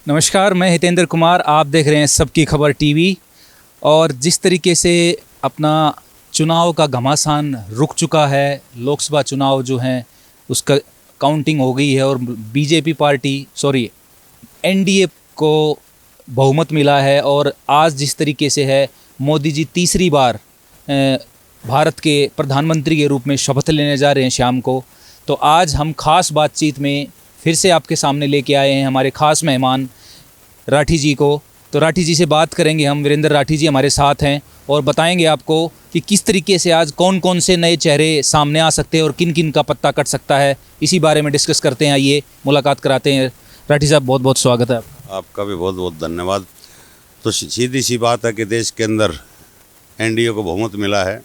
नमस्कार, मैं हितेंद्र कुमार। आप देख रहे हैं सबकी खबर टीवी। और जिस तरीके से अपना चुनाव का घमासान रुक चुका है, लोकसभा चुनाव जो हैं उसका काउंटिंग हो गई है और बीजेपी पार्टी एनडीए को बहुमत मिला है। और आज जिस तरीके से है, मोदी जी तीसरी बार भारत के प्रधानमंत्री के रूप में शपथ लेने जा रहे हैं शाम को। तो आज हम खास बातचीत में फिर से आपके सामने लेके आए हैं हमारे खास मेहमान राठी जी को। तो राठी जी से बात करेंगे हम। वीरेंद्र राठी जी हमारे साथ हैं और बताएंगे आपको कि किस तरीके से आज कौन कौन से नए चेहरे सामने आ सकते हैं और किन किन का पत्ता कट सकता है। इसी बारे में डिस्कस करते हैं। आइए मुलाकात कराते हैं। राठी साहब, बहुत बहुत स्वागत है आपका भी बहुत बहुत धन्यवाद। तो सीधी सी बात है कि देश के अंदर एनडीए को बहुमत मिला है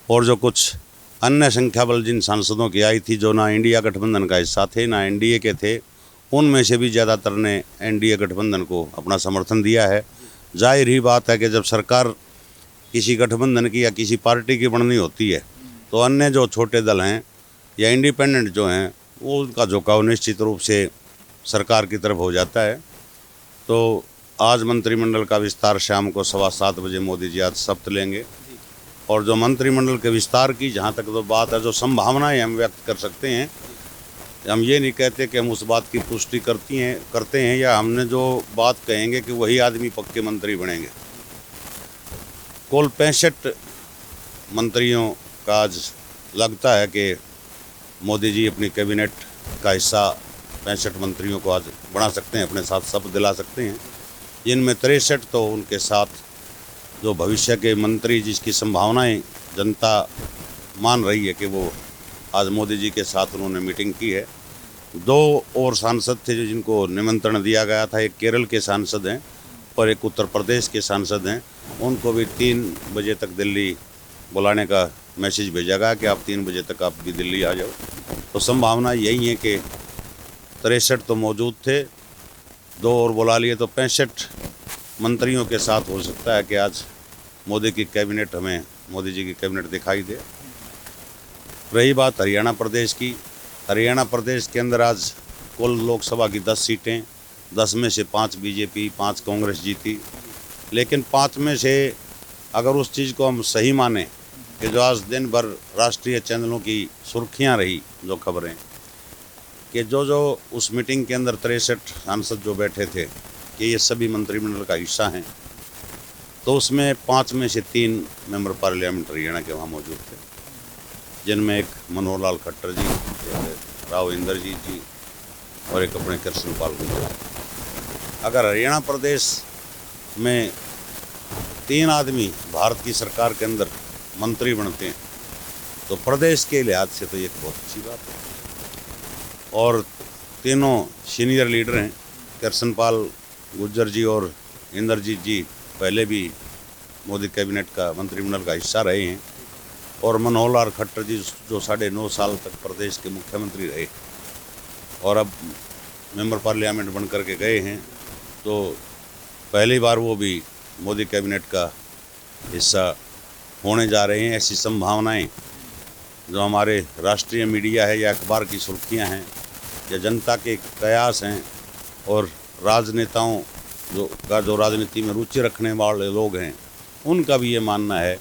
और जो कुछ अन्य संख्या बल जिन सांसदों की आई थी, जो ना इंडिया गठबंधन का हिस्सा थे ना एनडीए के थे, उनमें से भी ज़्यादातर ने एनडीए गठबंधन को अपना समर्थन दिया है। जाहिर ही बात है कि जब सरकार किसी गठबंधन की या किसी पार्टी की बननी होती है तो अन्य जो छोटे दल हैं या इंडिपेंडेंट जो हैं वो उनका झुकाव निश्चित रूप से सरकार की तरफ हो जाता है। तो आज मंत्रिमंडल का विस्तार शाम को 7:15 बजे मोदी जी आज शपथ लेंगे। और जो मंत्रिमंडल के विस्तार की जहाँ तक तो बात है, जो संभावनाएं हम व्यक्त कर सकते हैं, हम ये नहीं कहते कि हम उस बात की पुष्टि करते हैं या हमने जो बात कहेंगे कि वही आदमी पक्के मंत्री बनेंगे। कुल 65 मंत्रियों का आज लगता है कि मोदी जी अपनी कैबिनेट का हिस्सा 65 मंत्रियों को आज बना सकते हैं, अपने साथ शपथ दिला सकते हैं। जिनमें 63 तो उनके साथ जो भविष्य के मंत्री जिसकी संभावनाएं जनता मान रही है कि वो आज मोदी जी के साथ उन्होंने मीटिंग की है। 2 और सांसद थे जो जिनको निमंत्रण दिया गया था, एक केरल के सांसद हैं और एक उत्तर प्रदेश के सांसद हैं। उनको भी 3 बजे तक दिल्ली बुलाने का मैसेज भेजा गया कि आप 3 बजे तक आप भी दिल्ली आ जाओ। तो संभावना यही है कि 63 तो मौजूद थे, 2 और बुला लिए तो 65 मंत्रियों के साथ हो सकता है कि आज मोदी की कैबिनेट हमें मोदी जी की कैबिनेट दिखाई दे। रही बात हरियाणा प्रदेश की, हरियाणा प्रदेश के अंदर आज कुल लोकसभा की 10 सीटें, 10 में से 5 बीजेपी, 5 कांग्रेस जीती। लेकिन 5 में से अगर उस चीज़ को हम सही माने कि जो आज दिन भर राष्ट्रीय चैनलों की सुर्खियां रही, जो खबरें कि जो उस मीटिंग के अंदर 63 सांसद जो बैठे थे कि ये सभी मंत्रिमंडल का हिस्सा हैं, तो उसमें 5 में से 3 मेंबर पार्लियामेंट हरियाणा के वहाँ मौजूद थे, जिनमें एक मनोहर लाल खट्टर जी, एक राव इंद्रजीत जी और एक अपने कृष्णपाल गुर्जर। अगर हरियाणा प्रदेश में 3 आदमी भारत की सरकार के अंदर मंत्री बनते हैं तो प्रदेश के लिहाज से तो ये बहुत अच्छी बात है। और तीनों सीनियर लीडर हैं, कृष्णपाल गुर्जर जी और इंद्रजीत जी पहले भी मोदी कैबिनेट का मंत्रिमंडल का हिस्सा रहे हैं, और मनोहर लाल खट्टर जी जो 9.5 साल तक प्रदेश के मुख्यमंत्री रहे और अब मेंबर पार्लियामेंट बन कर के गए हैं, तो पहली बार वो भी मोदी कैबिनेट का हिस्सा होने जा रहे हैं। ऐसी संभावनाएं जो हमारे राष्ट्रीय मीडिया है या अखबार की सुर्खियां हैं या जनता के कयास हैं और राजनेताओं जो राजनीति में रुचि रखने वाले लोग हैं, उनका भी ये मानना है,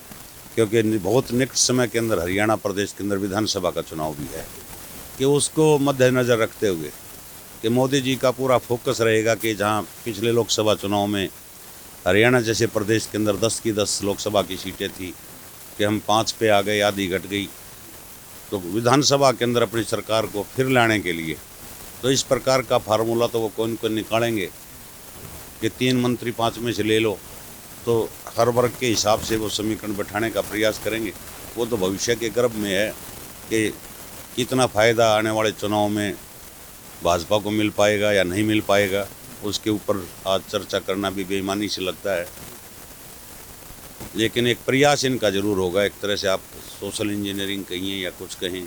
क्योंकि बहुत निकट समय के अंदर हरियाणा प्रदेश के अंदर विधानसभा का चुनाव भी है, कि उसको मद्देनज़र रखते हुए कि मोदी जी का पूरा फोकस रहेगा कि जहां पिछले लोकसभा चुनाव में हरियाणा जैसे प्रदेश के अंदर 10 की 10 लोकसभा की सीटें थी कि हम 5 पे आ गए, आधी घट गई, तो विधानसभा के अंदर अपनी सरकार को फिर लाने के लिए तो इस प्रकार का फार्मूला तो वो कौन कौन निकालेंगे कि 3 मंत्री 5 में से ले लो, तो हर वर्ग के हिसाब से वो समीकरण बैठाने का प्रयास करेंगे। वो तो भविष्य के गर्भ में है कि कितना फ़ायदा आने वाले चुनाव में भाजपा को मिल पाएगा या नहीं मिल पाएगा, उसके ऊपर आज चर्चा करना भी बेईमानी से लगता है। लेकिन एक प्रयास इनका ज़रूर होगा, एक तरह से आप सोशल इंजीनियरिंग कहिए या कुछ कहें,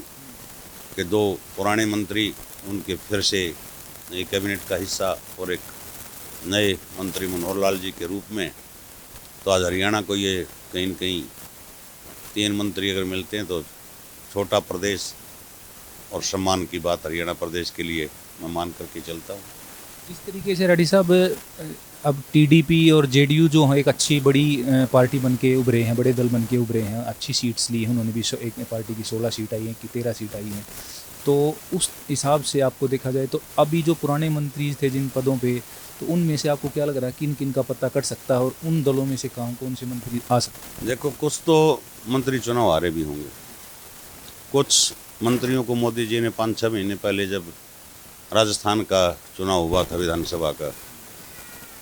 कि 2 पुराने मंत्री उनके फिर से नई कैबिनेट का हिस्सा और एक नए मंत्री मनोहर लाल जी के रूप में। तो आज हरियाणा को ये कहीं न कहीं 3 मंत्री अगर मिलते हैं तो छोटा प्रदेश और सम्मान की बात हरियाणा प्रदेश के लिए मैं मान करके चलता हूँ। इस तरीके से रेड्डी साहब अब टीडीपी और जेडीयू जो है एक अच्छी बड़ी पार्टी बन के उभरे हैं, बड़े दल बन के उभरे हैं, अच्छी सीट्स ली हैं उन्होंने भी। एक पार्टी की 16 सीट आई हैं कि 13 सीट आई हैं। तो उस हिसाब से आपको देखा जाए तो अभी जो पुराने मंत्री थे जिन पदों पे, तो उनमें से आपको क्या लग रहा है किन किन का पता कर सकता है और उन दलों में से कौन से मंत्री आ सकते हैं? देखो, कुछ तो मंत्री चुनाव हारे भी होंगे। कुछ मंत्रियों को मोदी जी ने 5-6 महीने पहले जब राजस्थान का चुनाव हुआ था विधानसभा का,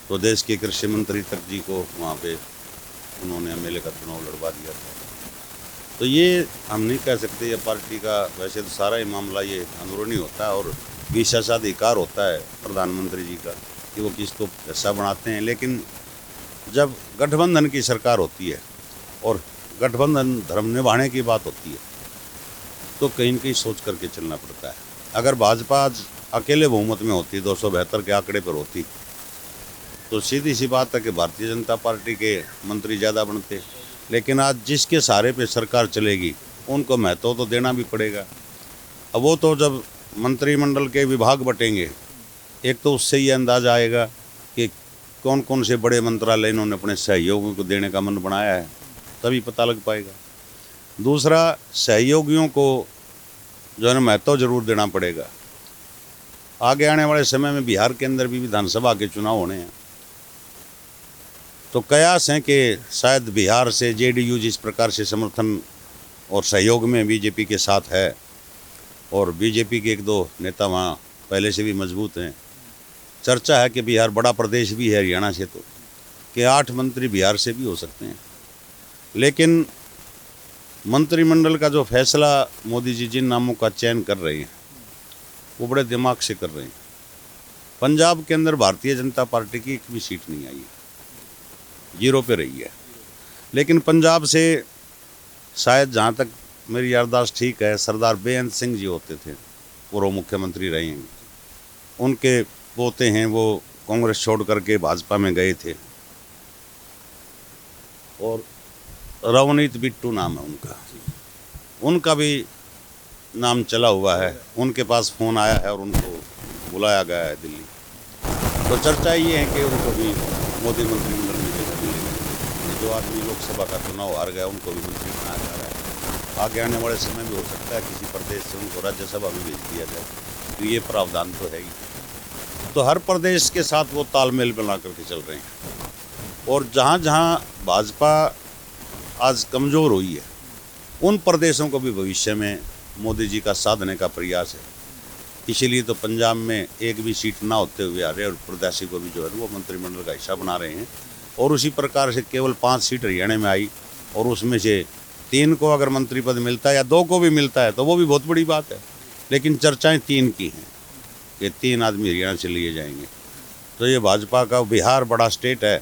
तो देश के कृषि मंत्री तक जी को वहाँ पे उन्होंने एमएलए का चुनाव लड़वा दिया था। तो ये हम नहीं कह सकते ये पार्टी का, वैसे तो सारा ही मामला ये अंदरूनी होता है और विशेषाधिकार होता है प्रधानमंत्री जी का कि वो किसको हिस्सा बनाते हैं। लेकिन जब गठबंधन की सरकार होती है और गठबंधन धर्म निभाने की बात होती है तो कहीं न कहीं सोच करके चलना पड़ता है। अगर भाजपा आज अकेले बहुमत में होती, 272 के आंकड़े पर होती, तो सीधी सी बात है कि भारतीय जनता पार्टी के मंत्री ज़्यादा बनते। लेकिन आज जिसके सहारे पे सरकार चलेगी उनको महत्व तो देना भी पड़ेगा। अब वो तो जब मंत्रिमंडल के विभाग बटेंगे, एक तो उससे ये अंदाज़ा आएगा कि कौन कौन से बड़े मंत्रालय इन्होंने अपने सहयोगियों को देने का मन बनाया है, तभी पता लग पाएगा। दूसरा, सहयोगियों को जो है ना महत्व जरूर देना पड़ेगा। आगे आने वाले समय में बिहार के अंदर भी विधानसभा के चुनाव होने हैं, तो कयास हैं कि शायद बिहार से जेडीयू जिस प्रकार से समर्थन और सहयोग में बीजेपी के साथ है, और बीजेपी के 1-2 नेता वहाँ पहले से भी मजबूत हैं। चर्चा है कि बिहार बड़ा प्रदेश भी है हरियाणा से, तो कि 8 मंत्री बिहार से भी हो सकते हैं। लेकिन मंत्रिमंडल का जो फैसला मोदी जी जिन नामों का चयन कर रहे हैं वो बड़े दिमाग से कर रहे हैं। पंजाब के अंदर भारतीय जनता पार्टी की एक भी सीट नहीं आई है, 0 पे रही है। लेकिन पंजाब से शायद जहाँ तक मेरी याददाश्त ठीक है, सरदार बेअंत सिंह जी होते थे, पूर्व मुख्यमंत्री रहे हैं, उनके पोते हैं, वो कांग्रेस छोड़ करके भाजपा में गए थे, और रवनीत बिट्टू नाम है उनका भी नाम चला हुआ है। उनके पास फ़ोन आया है और उनको बुलाया गया है दिल्ली। तो चर्चा ये है कि उनको भी मोदी मंत्रिमंडल में जगह मिलेगी। जो आदमी लोकसभा का चुनाव हार गया उनको भी मंत्री बनाया जा रहा है। आगे आने वाले समय में हो सकता है किसी प्रदेश से उनको राज्यसभा में भेज दिया जाए, तो ये प्रावधान तो है ही। तो हर प्रदेश के साथ वो तालमेल बना करके चल रहे हैं, और जहाँ जहाँ भाजपा आज कमज़ोर हुई है उन प्रदेशों को भी भविष्य में मोदी जी का साथ देने का प्रयास है। इसीलिए तो पंजाब में एक भी सीट ना होते हुए हारे और प्रत्याशी को भी जो है वो मंत्रिमंडल का हिस्सा बना रहे हैं। और उसी प्रकार से केवल 5 सीट हरियाणा में आई, और उसमें से 3 को अगर मंत्री पद मिलता है या 2 को भी मिलता है तो वो भी बहुत बड़ी बात है। लेकिन चर्चाएँ 3 की हैं कि 3 आदमी हरियाणा से लिए जाएंगे। तो ये भाजपा का, बिहार बड़ा स्टेट है,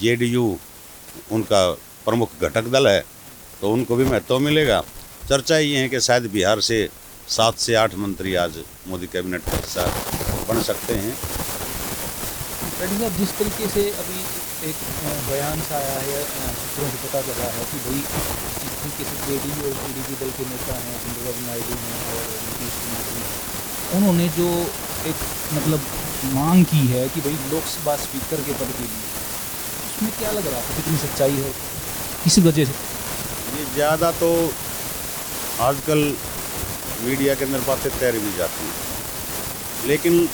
जेडीयू उनका प्रमुख घटक दल है, तो उनको भी महत्व मिलेगा। चर्चा ये है कि शायद बिहार से 7 से 8 मंत्री आज मोदी कैबिनेट का हिस्सा बन सकते हैं। रेड्डी साहब, जिस तरीके से अभी एक बयान सा आया है, सूत्रों से पता चला है कि भाई जिस तरीके से जेडीयू और टीडीपी दल के नेता हैं, चंद्रबाबू नायडू हैं और नीतीश कुमार जी, उन्होंने जो एक मतलब मांग की है कि भाई लोकसभा स्पीकर के पद के लिए, उसमें क्या लग रहा है कितनी सच्चाई है, किस वजह से? ये ज़्यादा तो आजकल मीडिया के अंदर बातें तैर भी जाती हैं, लेकिन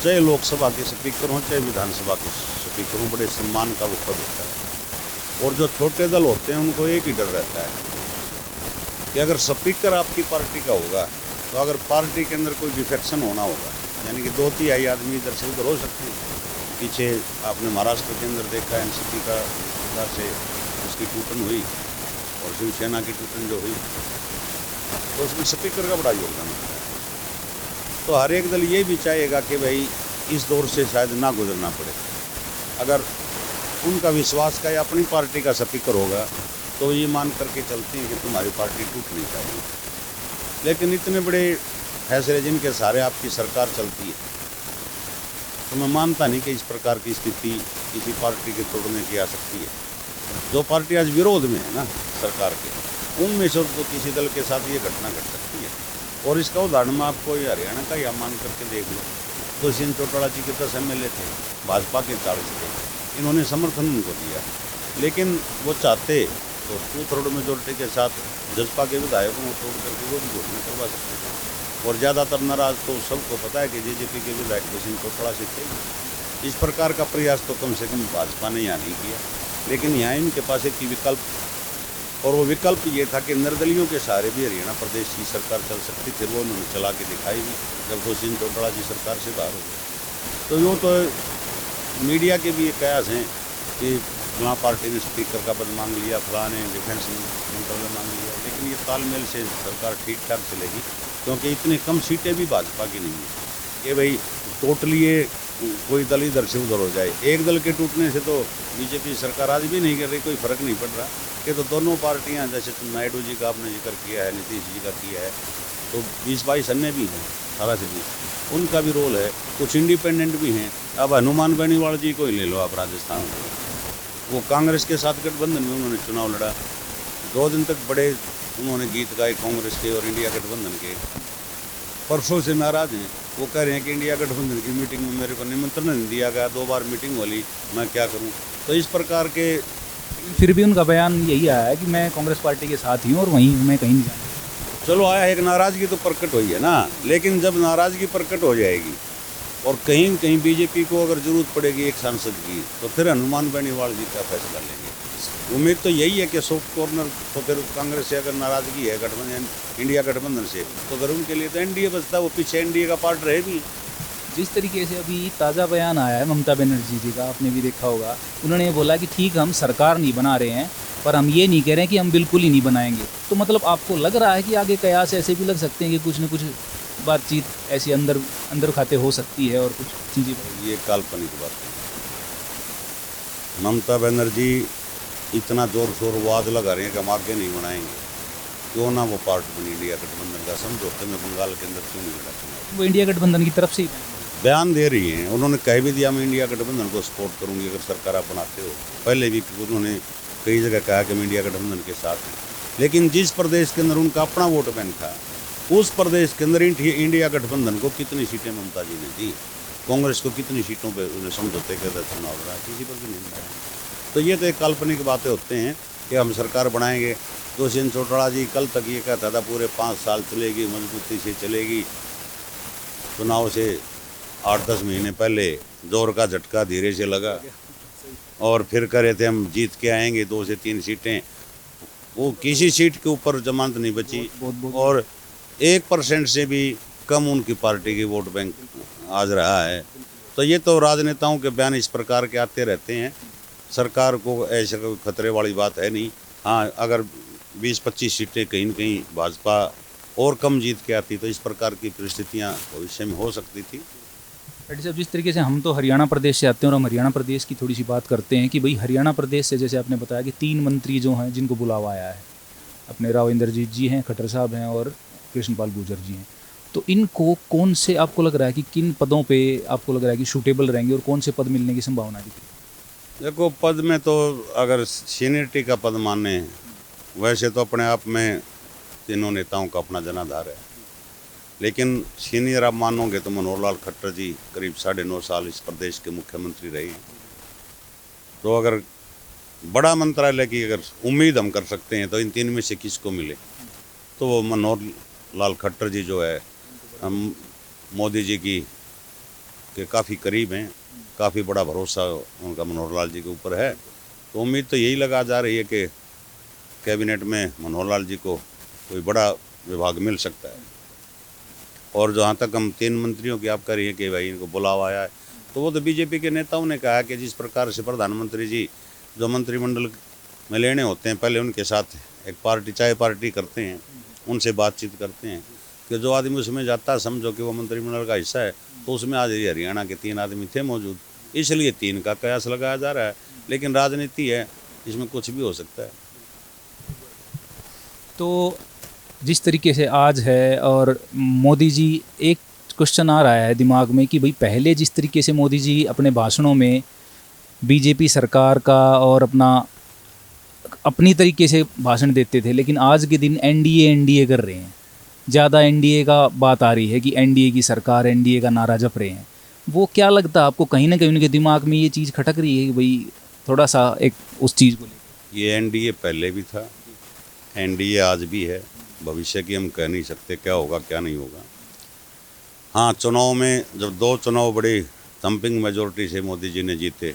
चाहे लोकसभा के स्पीकर हों चाहे विधानसभा के स्पीकर हों, बड़े सम्मान का वो पद होता है। और जो छोटे दल होते हैं उनको एक ही डर रहता है कि अगर स्पीकर आपकी पार्टी का होगा तो अगर पार्टी के अंदर कोई डिफेक्शन होना होगा, यानी कि 2-3 आदमी इधर से उधर हो सकते हैं। पीछे आपने महाराष्ट्र के अंदर देखा एनसीपी का से उसकी टूटन हुई और शिवसेना की टूटन जो हुई, तो उसमें स्पीकर का बड़ा योगदान होता है। तो हर एक दल ये भी चाहेगा कि भाई इस दौर से शायद ना गुजरना पड़े। अगर उनका विश्वास का या अपनी पार्टी का स्पीकर होगा तो ये मान करके चलते हैं कि तुम्हारी पार्टी टूट नहीं चाहिए। लेकिन इतने बड़े फैसले जिनके सहारे आपकी सरकार चलती है, तो मैं मानता नहीं कि इस प्रकार की स्थिति किसी पार्टी के तोड़ने की आ सकती है। जो पार्टी आज विरोध में है ना सरकार के, उनमें से तो किसी दल के साथ ये घटना घट सकती है। और इसका उदाहरण मैं आपको ये हरियाणा का या मान करके देख लो, दुष्यंत चौटाला जी के 10 MLA थे, भाजपा के 40 थे, इन्होंने समर्थन उनको दिया। लेकिन वो चाहते तो 2/3 मेजोरिटी के साथ जसपा के विधायकों को तोड़ करके वो भी घोषणा करवा सकते थे। और ज़्यादातर नाराज तो सबको पता है कि जेजेपी के विधायक दुष्यंत चौटाला से थे। इस प्रकार का प्रयास तो कम से कम भाजपा ने यहाँ नहीं किया। लेकिन यहाँ इनके पास एक विकल्प, और वो विकल्प ये था कि निर्दलियों के सहारे भी हरियाणा प्रदेश की सरकार चल सकती थी। वो उन्होंने चला के दिखाई भी जब दुष्यंत चौटाला जी सरकार से बाहर हो गए। तो यूँ तो मीडिया के भी ये कयास हैं कि फलां पार्टी ने स्पीकर का पद मांग लिया, फलां ने डिफेंस मंत्रालय मांग लिया, लेकिन ये तालमेल से सरकार ठीक ठाक चलेगी, क्योंकि इतनी कम सीटें भी भाजपा की नहीं है कि भाई टोटली ये कोई दल इधर से उधर हो जाए। एक दल के टूटने से तो बीजेपी सरकार आज भी नहीं कर रही, कोई फर्क नहीं पड़ रहा। कि तो दोनों पार्टियां, जैसे नायडू जी का आपने जिक्र किया है, नीतीश जी का किया है, तो 20-22 अन्य भी हैं, 18 से 20, उनका भी रोल है। कुछ इंडिपेंडेंट भी हैं। अब हनुमान बेनीवाल जी को ही ले लो आप, राजस्थान में वो कांग्रेस के साथ गठबंधन में उन्होंने चुनाव लड़ा। 2 दिन तक बड़े उन्होंने गीत गाए कांग्रेस के और इंडिया गठबंधन के। परसों से नाराज हैं, वो कह रहे हैं कि इंडिया गठबंधन की मीटिंग में मेरे को निमंत्रण नहीं दिया गया, 2 बार मीटिंग वाली, मैं क्या करूं। तो इस प्रकार के फिर भी उनका बयान यही आया है कि मैं कांग्रेस पार्टी के साथ ही हूँ और वहीं मैं कहीं नहीं जाऊँगा। चलो आया, एक नाराज़गी तो प्रकट हुई है ना। लेकिन जब नाराज़गी प्रकट हो जाएगी और कहीं कहीं बीजेपी को अगर जरूरत पड़ेगी एक सांसद की, तो फिर हनुमान बेनीवाल जी का फैसला लेंगे। उम्मीद तो यही है कि सॉफ्ट कॉर्नर, तो फिर कांग्रेस से अगर नाराज़गी है गठबंधन, इंडिया गठबंधन से, तो फिर उनके लिए तो एनडीए बचता है, वो पीछे एनडीए का पार्ट रहे भी। जिस तरीके से अभी ताज़ा बयान आया है ममता बनर्जी जी का, आपने भी देखा होगा, उन्होंने ये बोला कि ठीक हम सरकार नहीं बना रहे हैं, पर हम ये नहीं कह रहे हैं कि हम बिल्कुल ही नहीं बनाएंगे। तो मतलब आपको लग रहा है कि आगे कयास ऐसे भी लग सकते हैं कि कुछ न कुछ बातचीत ऐसी अंदर खाते हो सकती है और कुछ चीज़ें। ये काल्पनिक बात है। ममता बनर्जी इतना जोर शोर वाद लगा रहे हैं कि हम आगे नहीं बनाएंगे, क्यों ना वो पार्ट बनी इंडिया गठबंधन का। समझौते में बंगाल के अंदर क्यों नहीं लड़ा चुनाव? वो इंडिया गठबंधन की तरफ से ही बयान दे रही हैं। उन्होंने कह भी दिया मैं इंडिया गठबंधन को सपोर्ट करूंगी अगर सरकार आप बनाते हो। पहले भी उन्होंने कई जगह कहा कि मैं इंडिया गठबंधन के साथ हूँ। लेकिन जिस प्रदेश के अंदर उनका अपना वोट बैंक था, उस प्रदेश के अंदर इंडिया गठबंधन को कितनी सीटें ममता जी ने दी, कांग्रेस को कितनी सीटों पर उन्हें समझौते के अंदर चुनाव लड़ा, किसी पर भी नहीं लड़ा। तो ये तो एक काल्पनिक बातें होते हैं कि हम सरकार बनाएंगे। दुष्यंत चौटाला जी कल तक ये कहता था पूरे 5 साल चलेगी, मजबूती से चलेगी। चुनाव से 8-10 महीने पहले जोर का झटका धीरे से लगा और फिर कह रहे थे हम जीत के आएंगे 2 से 3 सीटें। वो किसी सीट के ऊपर जमानत नहीं बची और 1% से भी कम उनकी पार्टी की वोट बैंक आज रहा है। तो ये तो राजनेताओं के बयान इस प्रकार के आते रहते हैं। सरकार को ऐसा कोई खतरे वाली बात है नहीं। हाँ, अगर 20-25 सीटें कहीं न कहीं भाजपा और कम जीत के आती तो इस प्रकार की परिस्थितियाँ भविष्य में हो सकती थी। रेड्डी साहब, जिस तरीके से हम तो हरियाणा प्रदेश से आते हैं और हम हरियाणा प्रदेश की थोड़ी सी बात करते हैं कि भाई हरियाणा प्रदेश से जैसे आपने बताया कि 3 मंत्री जो हैं जिनको बुलावा आया है, अपने राव इंद्रजीत जी हैं, खट्टर साहब हैं और कृष्णपाल गुर्जर जी हैं, तो इनको कौन से आपको लग रहा है कि किन पदों पे आपको लग रहा है कि सूटेबल रहेंगे और कौन से पद मिलने की संभावना दिखती है? देखो, पद में तो अगर सीनियरिटी का पद माने, वैसे तो अपने आप में तीनों नेताओं का अपना जनाधार है, लेकिन सीनियर आप मानोगे तो मनोहर लाल खट्टर जी करीब 9.5 साल इस प्रदेश के मुख्यमंत्री रहे हैं। तो अगर बड़ा मंत्रालय की अगर उम्मीद हम कर सकते हैं तो इन 3 में से किसको मिले, तो वो मनोहर लाल खट्टर जी जो है, हम मोदी जी की के काफ़ी करीब हैं, काफ़ी बड़ा भरोसा उनका मनोहर लाल जी के ऊपर है। तो उम्मीद तो यही लगा जा रही है कि कैबिनेट में मनोहर लाल जी को कोई बड़ा विभाग मिल सकता है। और जहाँ तक हम 3 मंत्रियों की आप कह रही हैं कि भाई इनको बुलावा आया है, तो वो तो बीजेपी के नेताओं ने कहा कि जिस प्रकार से प्रधानमंत्री जी जो मंत्रिमंडल में लेने होते हैं, पहले उनके साथ एक पार्टी चाय पार्टी करते हैं, उनसे बातचीत करते हैं कि जो आदमी उसमें जाता है समझो कि वो मंत्रिमंडल का हिस्सा है। तो उसमें आज हरियाणा के 3 आदमी थे मौजूद, इसलिए 3 का कयास लगाया जा रहा है। लेकिन राजनीति है, इसमें कुछ भी हो सकता है। तो जिस तरीके से आज है और मोदी जी, एक क्वेश्चन आ रहा है दिमाग में कि भाई पहले जिस तरीके से मोदी जी अपने भाषणों में बीजेपी सरकार का और अपनी तरीके से भाषण देते थे, लेकिन आज के दिन एनडीए कर रहे हैं, ज़्यादा एनडीए का बात आ रही है कि एनडीए की सरकार, एनडीए का नारा जप रहे हैं। वो क्या लगता है आपको, कहीं ना कहीं उनके दिमाग में ये चीज़ खटक रही है कि भाई थोड़ा सा एक उस चीज़ को लेकर? ये एनडीए पहले भी था, एनडीए आज भी है, भविष्य की हम कह नहीं सकते क्या होगा क्या नहीं होगा। हाँ, चुनाव में जब 2 चुनाव बड़ी थम्पिंग मेजोरिटी से मोदी जी ने जीते,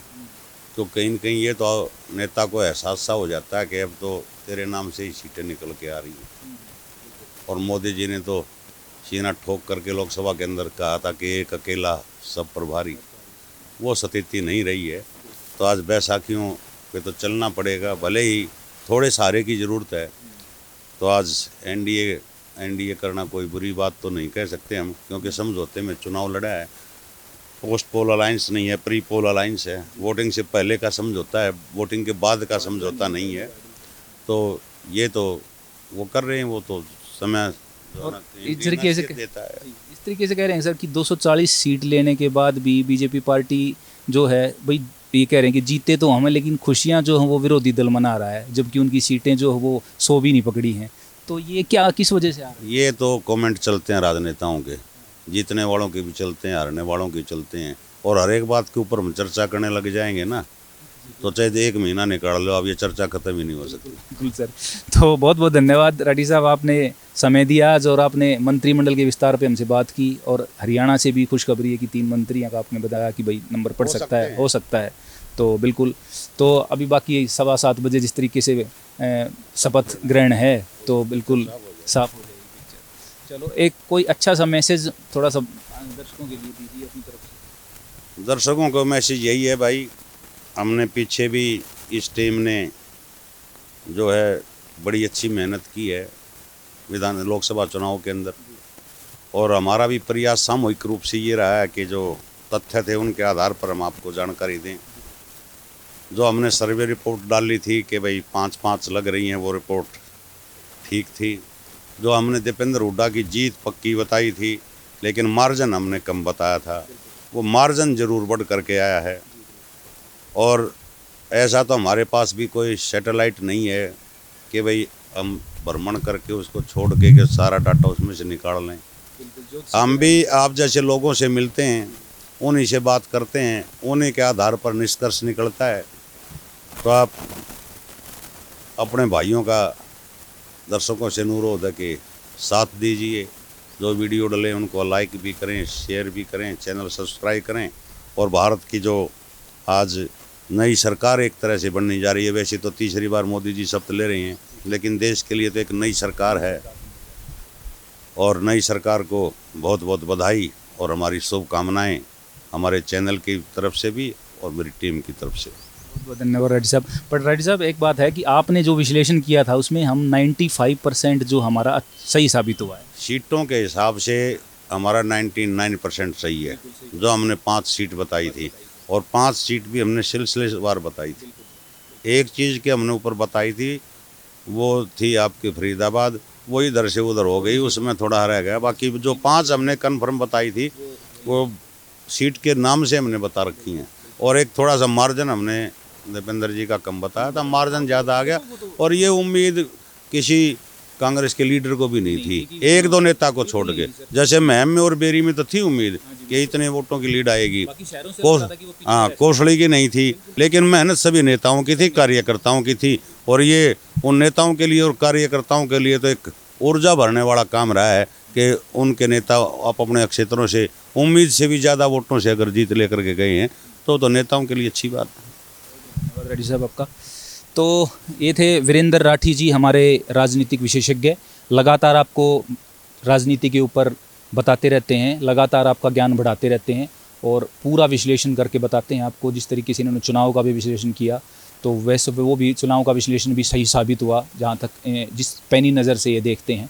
तो कहीं न कहीं ये तो नेता को एहसास सा हो जाता है कि अब तो तेरे नाम से ही सीटें निकल के आ रही हैं। और मोदी जी ने तो सीना ठोक करके लोकसभा के अंदर कहा था कि एक अकेला सब प्रभारी, वो स्थिति नहीं रही है। तो आज बैसाखियों पे तो चलना पड़ेगा, भले ही थोड़े सहारे की ज़रूरत है। तो आज एनडीए करना कोई बुरी बात तो नहीं कह सकते हम, क्योंकि समझौते में चुनाव लड़ा है। पोस्ट पोल अलायंस नहीं है, प्री पोल अलायंस है। वोटिंग से पहले का समझौता है, वोटिंग के बाद का समझौता नहीं है। तो ये तो वो कर रहे हैं, वो तो समय जो है ना इस तरीके से देता है। इस तरीके से कह रहे हैं सर कि 240 सीट लेने के बाद भी बीजेपी पार्टी जो है भाई ये कह रहे हैं कि जीते तो हम हैं, लेकिन खुशियां जो हैं वो विरोधी दल मना रहा है, जबकि उनकी सीटें जो है वो 100 भी नहीं पकड़ी हैं। तो ये क्या, किस वजह से आ रहा है? ये तो कमेंट चलते हैं राजनेताओं के, जीतने वालों के भी चलते हैं, हारने वालों के चलते हैं। और हर एक बात के ऊपर हम चर्चा करने लग जाएंगे ना, तो चाहे 1 महीना निकाल लो, अब ये चर्चा खत्म ही नहीं हो सकती। बिल्कुल सर। तो बहुत बहुत धन्यवाद राठी साहब, आपने समय दिया आज और आपने मंत्रिमंडल के विस्तार पे हमसे बात की। और हरियाणा से भी खुशखबरी है कि 3 मंत्रियों का आपने बताया कि भाई नंबर पड़ सकता है, हो सकता है। तो बिल्कुल, तो अभी बाकी 7:15 बजे जिस तरीके से शपथ ग्रहण है तो बिल्कुल साफ हो जाएगी पिक्चर। चलो, एक कोई अच्छा सा मैसेज थोड़ा सा दर्शकों के लिए दीजिए अपनी तरफ से। दर्शकों को मैसेज यही है भाई, हमने पीछे भी इस टीम ने जो है बड़ी अच्छी मेहनत की है लोकसभा चुनाव के अंदर। और हमारा भी प्रयास सामूहिक रूप से ये रहा है कि जो तथ्य थे उनके आधार पर हम आपको जानकारी दें। जो हमने सर्वे रिपोर्ट डाली थी कि भाई 5-5 लग रही हैं, वो रिपोर्ट ठीक थी। जो हमने दीपेंद्र हुड्डा की जीत पक्की बताई थी, लेकिन मार्जिन हमने कम बताया था, वो मार्जिन ज़रूर बढ़ करके आया है। और ऐसा तो हमारे पास भी कोई सैटेलाइट नहीं है कि भाई हम भ्रमण करके उसको छोड़ के सारा डाटा उसमें से निकाल लें। हम भी आप जैसे लोगों से मिलते हैं, उन्हीं से बात करते हैं, उन्हीं के आधार पर निष्कर्ष निकलता है। तो आप अपने भाइयों का दर्शकों से अनुरोध है कि साथ दीजिए, जो वीडियो डले उनको लाइक भी करें, शेयर भी करें, चैनल सब्सक्राइब करें। और भारत की जो आज नई सरकार एक तरह से बनने जा रही है, वैसे तो 3री बार मोदी जी शपथ ले रहे हैं, लेकिन देश के लिए तो एक नई सरकार है। और नई सरकार को बहुत बहुत बधाई और हमारी शुभकामनाएं हमारे चैनल की तरफ से भी और मेरी टीम की तरफ से। बहुत बहुत धन्यवाद राठी साहब। पर राठी साहब, एक बात है कि आपने जो विश्लेषण किया था उसमें हम 95% जो हमारा सही साबित हुआ है। सीटों के हिसाब से हमारा 99% सही है। जो हमने 5 सीट बताई थी, और 5 सीट भी हमने सिलसिलेवार बताई थी। एक चीज़ के हमने ऊपर बताई थी, वो थी आपकी फरीदाबाद, वो इधर से उधर हो गई, उसमें थोड़ा रह गया। बाकी जो 5 हमने कन्फर्म बताई थी, वो सीट के नाम से हमने बता रखी हैं। और एक थोड़ा सा मार्जिन हमने दीपेंद्र जी का कम बताया था, मार्जिन ज़्यादा आ गया। और ये उम्मीद किसी कांग्रेस के लीडर को भी नहीं थी, 1-2 नेता को छोड़ के। जैसे महम में और बेरी में तो थी उम्मीद कि इतने वोटों की लीड आएगी, कोसड़ी की नहीं थी, लेकिन मेहनत सभी नेताओं की थी, कार्यकर्ताओं की थी। और ये उन नेताओं के लिए और कार्यकर्ताओं के लिए तो एक ऊर्जा भरने वाला काम रहा है कि उनके नेता आप अपने क्षेत्रों से उम्मीद से भी ज़्यादा वोटों से अगर जीत लेकर के गए हैं, तो नेताओं के लिए अच्छी बात है। धन्यवाद राठी साहब आपका। तो ये थे वीरेंद्र राठी जी, हमारे राजनीतिक विशेषज्ञ। लगातार आपको राजनीति के ऊपर बताते रहते हैं, लगातार आपका ज्ञान बढ़ाते रहते हैं और पूरा विश्लेषण करके बताते हैं आपको। जिस तरीके से इन्होंने चुनाव का भी विश्लेषण किया, तो वैसे वो भी चुनाव का विश्लेषण भी सही साबित हुआ, जहाँ तक जिस पैनी नज़र से ये देखते हैं।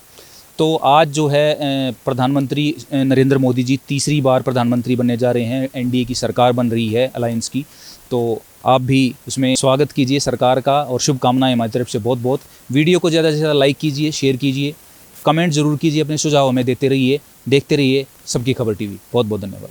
तो आज जो है प्रधानमंत्री नरेंद्र मोदी जी 3री बार प्रधानमंत्री बनने जा रहे हैं, एनडीए की सरकार बन रही है अलायंस की। तो आप भी उसमें स्वागत कीजिए सरकार का, और शुभकामनाएं हमारी तरफ से बहुत बहुत। वीडियो को ज़्यादा से ज़्यादा लाइक कीजिए, शेयर कीजिए, कमेंट ज़रूर कीजिए, अपने सुझाव हमें देते रहिए। देखते रहिए सबकी खबर टीवी। बहुत बहुत धन्यवाद।